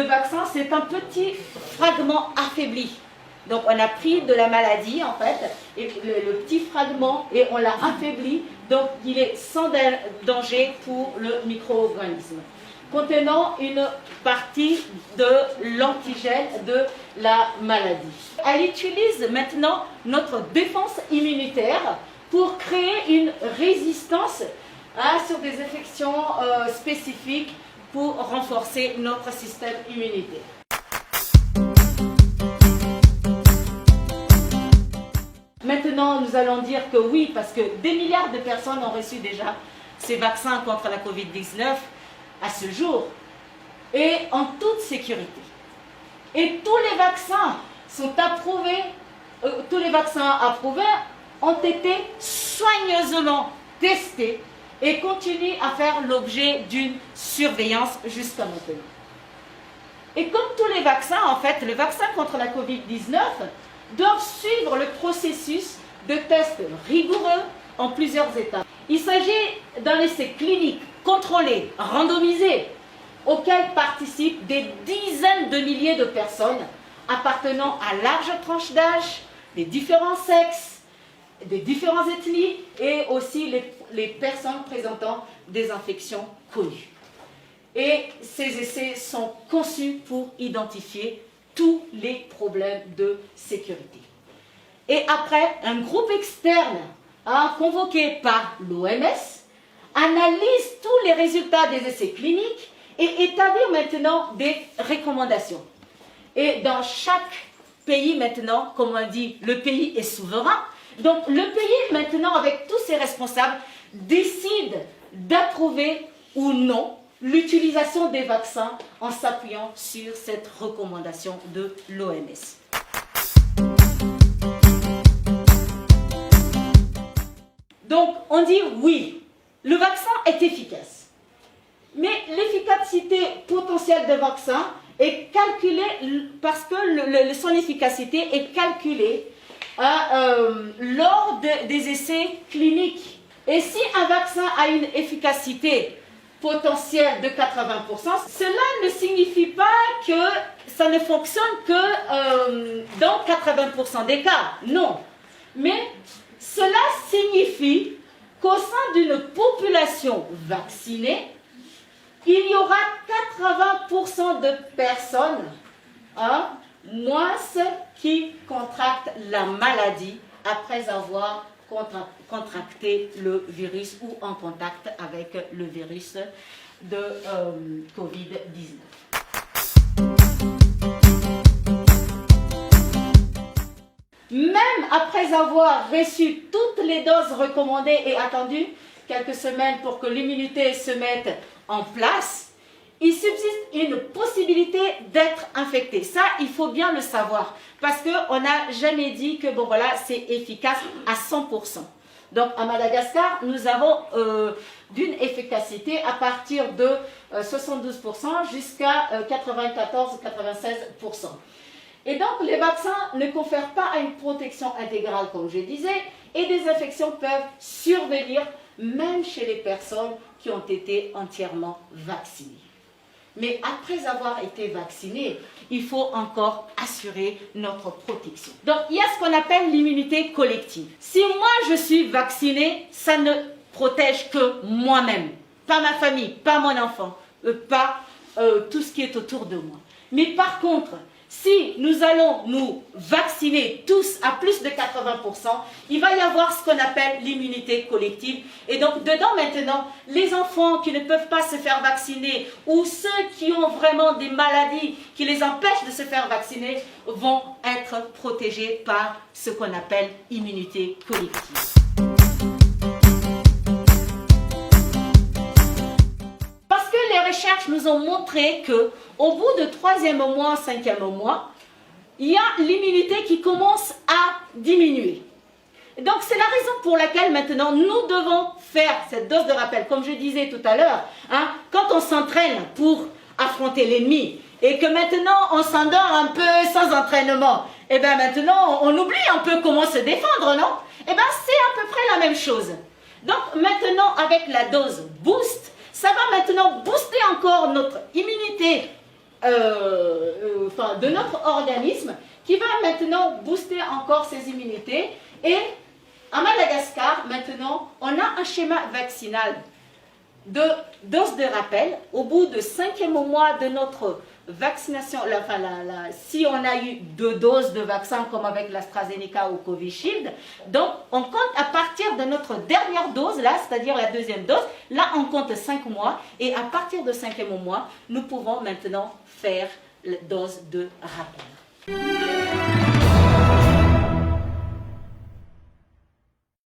vaccin, c'est un petit fragment affaibli. Donc on a pris de la maladie en fait, et le petit fragment, et on l'a affaibli, donc il est sans danger pour le micro-organisme, contenant une partie de l'antigène de la maladie. Elle utilise maintenant notre défense immunitaire pour créer une résistance sur des infections spécifiques pour renforcer notre système immunitaire. Maintenant, nous allons dire que oui, parce que des milliards de personnes ont reçu déjà ces vaccins contre la Covid-19 à ce jour, et en toute sécurité. Et tous les vaccins sont approuvés, tous les vaccins approuvés ont été soigneusement testés et continuent à faire l'objet d'une surveillance jusqu'à maintenant. Et comme tous les vaccins, en fait, le vaccin contre la Covid-19 doivent suivre le processus de tests rigoureux en plusieurs étapes. Il s'agit d'un essai clinique, contrôlé, randomisé, auquel participent des dizaines de milliers de personnes appartenant à large tranche d'âge, des différents sexes, des différentes ethnies et aussi les personnes présentant des infections connues. Et ces essais sont conçus pour identifier tous les problèmes de sécurité. Et après, un groupe externe convoqué par l'OMS analyse tous les résultats des essais cliniques et établit maintenant des recommandations. Et dans chaque pays maintenant, comme on dit, le pays est souverain. Donc le pays maintenant, avec tous ses responsables, décide d'approuver ou non l'utilisation des vaccins en s'appuyant sur cette recommandation de l'OMS. Donc, on dit oui, le vaccin est efficace. Mais l'efficacité potentielle des vaccins est calculée parce que son efficacité est calculée lors des essais cliniques. Et si un vaccin a une efficacité potentiel de 80%, cela ne signifie pas que ça ne fonctionne que dans 80% des cas, non. Mais cela signifie qu'au sein d'une population vaccinée, il y aura 80% de personnes, moins qui contractent la maladie après avoir contracter le virus ou en contact avec le virus de Covid-19. Même après avoir reçu toutes les doses recommandées et attendu quelques semaines pour que l'immunité se mette en place, il subsiste une possibilité d'être infecté. Ça, il faut bien le savoir, parce qu'on n'a jamais dit que bon, voilà, c'est efficace à 100%. Donc, à Madagascar, nous avons d'une efficacité à partir de 72% jusqu'à 94-96%. Et donc, les vaccins ne confèrent pas une protection intégrale, comme je disais, et des infections peuvent survenir même chez les personnes qui ont été entièrement vaccinées. Mais après avoir été vacciné, il faut encore assurer notre protection. Donc, il y a ce qu'on appelle l'immunité collective. Si moi, je suis vacciné, ça ne protège que moi-même, pas ma famille, pas mon enfant, pas tout ce qui est autour de moi. Mais par contre, si nous allons nous vacciner tous à plus de 80%, il va y avoir ce qu'on appelle l'immunité collective. Et donc, dedans maintenant, les enfants qui ne peuvent pas se faire vacciner ou ceux qui ont vraiment des maladies qui les empêchent de se faire vacciner vont être protégés par ce qu'on appelle immunité collective. Les recherches nous ont montré qu'au bout de 3e mois, 5e mois, il y a l'immunité qui commence à diminuer. Donc c'est la raison pour laquelle maintenant nous devons faire cette dose de rappel. Comme je disais tout à l'heure, quand on s'entraîne pour affronter l'ennemi et que maintenant on s'endort un peu sans entraînement, et bien maintenant on oublie un peu comment se défendre, non? Et bien c'est à peu près la même chose. Donc maintenant avec la dose boost, ça va maintenant booster encore notre immunité de notre organisme qui va maintenant booster encore ses immunités. Et à Madagascar, maintenant, on a un schéma vaccinal de doses de rappel. Au bout du 5e mois de notre vaccination, si on a eu 2 doses de vaccin comme avec l'AstraZeneca ou Covishield, donc on compte à partir de notre dernière dose, là, c'est-à-dire la 2e dose, là on compte 5 mois, et à partir du 5e mois, nous pouvons maintenant faire la dose de rappel.